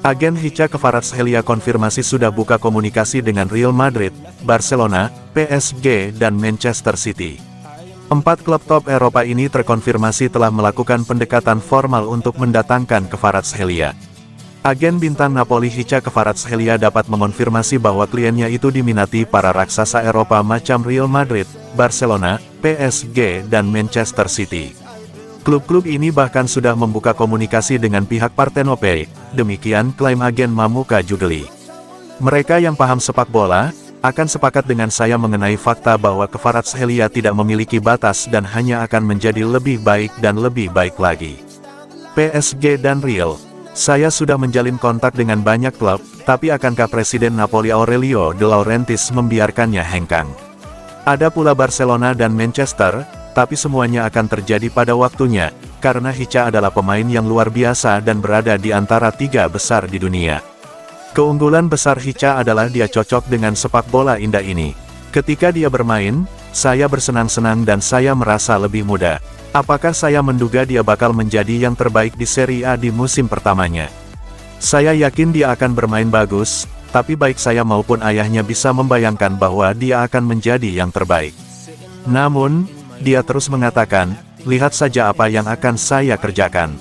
Agen Hicca Kvaratskhelia konfirmasi sudah buka komunikasi dengan Real Madrid, Barcelona, PSG dan Manchester City. 4 klub top Eropa ini terkonfirmasi telah melakukan pendekatan formal untuk mendatangkan Kvaratskhelia. Agen bintang Napoli Hicca Kvaratskhelia dapat mengonfirmasi bahwa kliennya itu diminati para raksasa Eropa macam Real Madrid, Barcelona, PSG dan Manchester City. Klub-klub ini bahkan sudah membuka komunikasi dengan pihak Partenope, demikian klaim agen Mamuka Jugeli. Mereka yang paham sepak bola, akan sepakat dengan saya mengenai fakta bahwa Kvaratskhelia tidak memiliki batas dan hanya akan menjadi lebih baik dan lebih baik lagi. PSG dan Real. Saya sudah menjalin kontak dengan banyak klub, tapi akankah Presiden Napoli Aurelio De Laurentiis membiarkannya hengkang? Ada pula Barcelona dan Manchester, tapi semuanya akan terjadi pada waktunya, karena Hicca adalah pemain yang luar biasa dan berada di antara 3 besar di dunia. Keunggulan besar Hicca adalah dia cocok dengan sepak bola indah ini. Ketika dia bermain, saya bersenang-senang dan saya merasa lebih muda. Apakah saya menduga dia bakal menjadi yang terbaik di Serie A di musim pertamanya? Saya yakin dia akan bermain bagus, tapi baik saya maupun ayahnya bisa membayangkan bahwa dia akan menjadi yang terbaik. Namun, dia terus mengatakan, lihat saja apa yang akan saya kerjakan.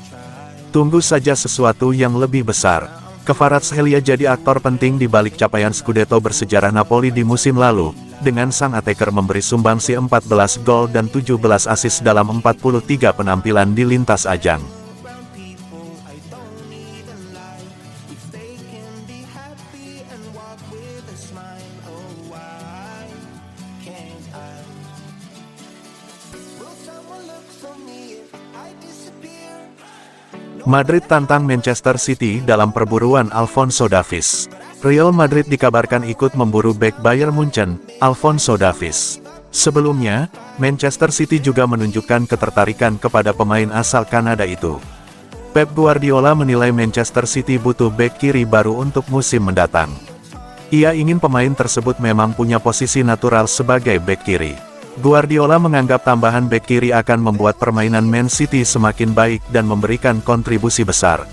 Tunggu saja sesuatu yang lebih besar. Kvaratskhelia jadi aktor penting di balik capaian Scudetto bersejarah Napoli di musim lalu, dengan sang attacker memberi sumbangsi 14 gol dan 17 assist dalam 43 penampilan di lintas ajang. Madrid tantang Manchester City dalam perburuan Alphonso Davies. Real Madrid dikabarkan ikut memburu bek Bayern Munchen, Alphonso Davies. Sebelumnya, Manchester City juga menunjukkan ketertarikan kepada pemain asal Kanada itu. Pep Guardiola menilai Manchester City butuh bek kiri baru untuk musim mendatang. Ia ingin pemain tersebut memang punya posisi natural sebagai bek kiri. Guardiola menganggap tambahan bek kiri akan membuat permainan Man City semakin baik dan memberikan kontribusi besar.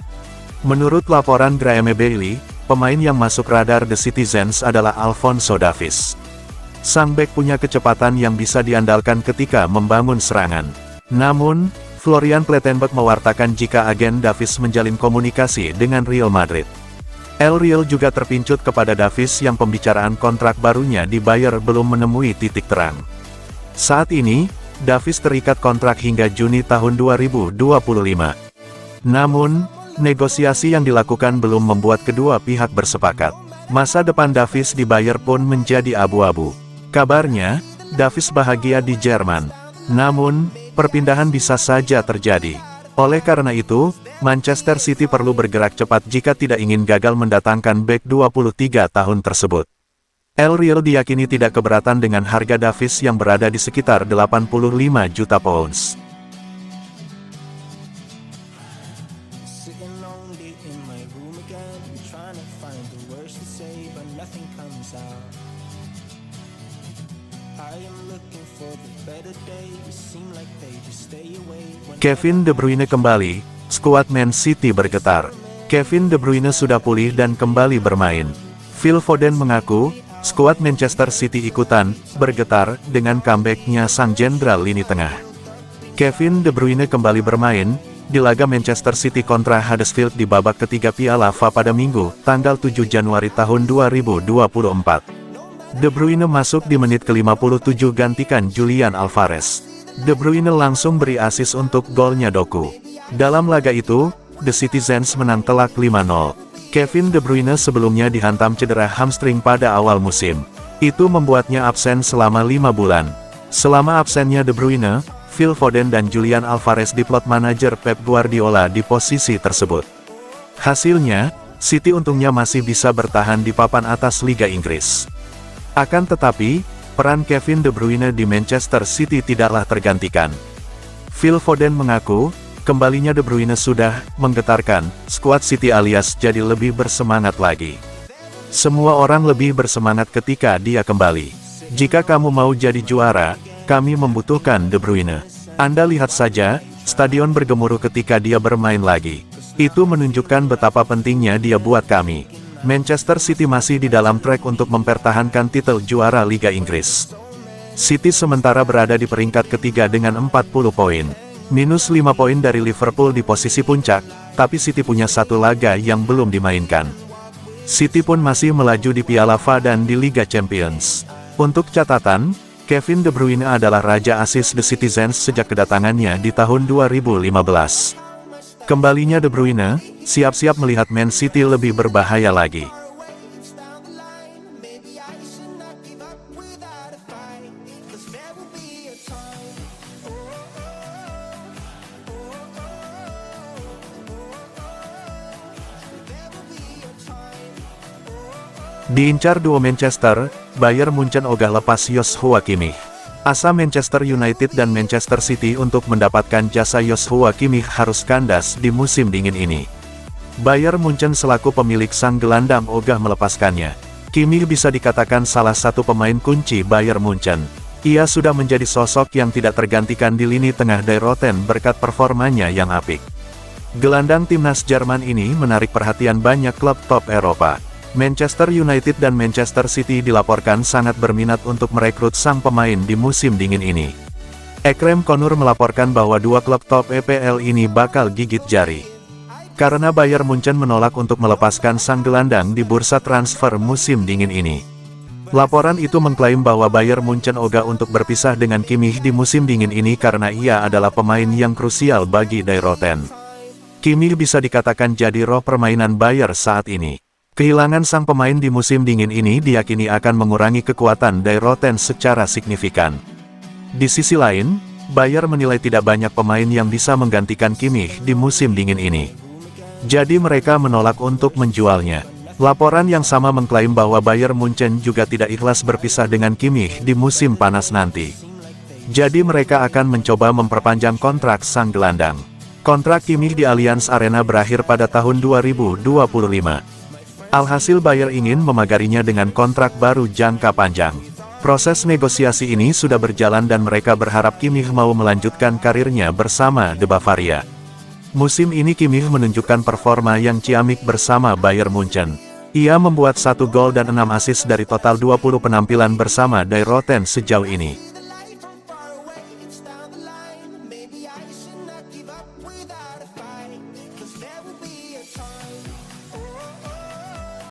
Menurut laporan Graeme Bailey, pemain yang masuk radar The Citizens adalah Alphonso Davies. Sang bek punya kecepatan yang bisa diandalkan ketika membangun serangan. Namun, Florian Plettenberg mewartakan jika agen Davies menjalin komunikasi dengan Real Madrid. El Real juga terpincut kepada Davies yang pembicaraan kontrak barunya di Bayer belum menemui titik terang. Saat ini, Davies terikat kontrak hingga Juni tahun 2025. Namun, negosiasi yang dilakukan belum membuat kedua pihak bersepakat. Masa depan Davies di Bayer pun menjadi abu-abu. Kabarnya, Davies bahagia di Jerman. Namun, perpindahan bisa saja terjadi. Oleh karena itu, Manchester City perlu bergerak cepat jika tidak ingin gagal mendatangkan bek 23 tahun tersebut. El Real diyakini tidak keberatan dengan harga Davies yang berada di sekitar 85 juta pounds. Kevin De Bruyne kembali, skuad Man City bergetar. Kevin De Bruyne sudah pulih dan kembali bermain. Phil Foden mengaku, skuad Manchester City ikutan bergetar dengan comeback-nya sang jenderal lini tengah. Kevin De Bruyne kembali bermain di laga Manchester City kontra Huddersfield di babak ketiga Piala FA pada Minggu, tanggal 7 Januari tahun 2024. De Bruyne masuk di menit ke-57 gantikan Julian Alvarez. De Bruyne langsung beri assist untuk golnya Doku. Dalam laga itu, The Citizens menang telak 5-0. Kevin De Bruyne sebelumnya dihantam cedera hamstring pada awal musim. Itu membuatnya absen selama 5 bulan. Selama absennya De Bruyne, Phil Foden dan Julian Alvarez diplot manajer Pep Guardiola di posisi tersebut. Hasilnya, City untungnya masih bisa bertahan di papan atas Liga Inggris. Akan tetapi, peran Kevin De Bruyne di Manchester City tidaklah tergantikan. Phil Foden mengaku, kembalinya De Bruyne sudah menggetarkan skuad City alias jadi lebih bersemangat lagi. Semua orang lebih bersemangat ketika dia kembali. Jika kamu mau jadi juara, kami membutuhkan De Bruyne. Anda lihat saja, stadion bergemuruh ketika dia bermain lagi. Itu menunjukkan betapa pentingnya dia buat kami. Manchester City masih di dalam trek untuk mempertahankan titel juara Liga Inggris. City sementara berada di peringkat ketiga dengan 40 poin. Minus 5 poin dari Liverpool di posisi puncak, tapi City punya satu laga yang belum dimainkan. City pun masih melaju di Piala FA dan di Liga Champions. Untuk catatan, Kevin De Bruyne adalah raja assist The Citizens sejak kedatangannya di tahun 2015. Kembalinya De Bruyne, siap-siap melihat Man City lebih berbahaya lagi. Diincar duo Manchester, Bayern Munchen ogah lepas Joshua Kimmich. Asa Manchester United dan Manchester City untuk mendapatkan jasa Joshua Kimmich harus kandas di musim dingin ini. Bayern Munchen selaku pemilik sang gelandang ogah melepaskannya. Kimmich bisa dikatakan salah satu pemain kunci Bayern Munchen. Ia sudah menjadi sosok yang tidak tergantikan di lini tengah Die Roten berkat performanya yang apik. Gelandang timnas Jerman ini menarik perhatian banyak klub top Eropa. Manchester United dan Manchester City dilaporkan sangat berminat untuk merekrut sang pemain di musim dingin ini. Ekrem Konur melaporkan bahwa dua klub top EPL ini bakal gigit jari. Karena Bayern Munchen menolak untuk melepaskan sang gelandang di bursa transfer musim dingin ini. Laporan itu mengklaim bahwa Bayern Munchen ogah untuk berpisah dengan Kimmich di musim dingin ini karena ia adalah pemain yang krusial bagi Die Roten. Kimmich bisa dikatakan jadi roh permainan Bayern saat ini. Kehilangan sang pemain di musim dingin ini diyakini akan mengurangi kekuatan Die Roten secara signifikan. Di sisi lain, Bayern menilai tidak banyak pemain yang bisa menggantikan Kimmich di musim dingin ini. Jadi mereka menolak untuk menjualnya. Laporan yang sama mengklaim bahwa Bayern Munchen juga tidak ikhlas berpisah dengan Kimmich di musim panas nanti. Jadi mereka akan mencoba memperpanjang kontrak sang gelandang. Kontrak Kimmich di Allianz Arena berakhir pada tahun 2025. Alhasil Bayern ingin memagarinya dengan kontrak baru jangka panjang. Proses negosiasi ini sudah berjalan dan mereka berharap Kimmich mau melanjutkan karirnya bersama The Bavaria. Musim ini Kimmich menunjukkan performa yang ciamik bersama Bayern Munchen. Ia membuat 1 gol dan 6 assist dari total 20 penampilan bersama Die Roten sejauh ini.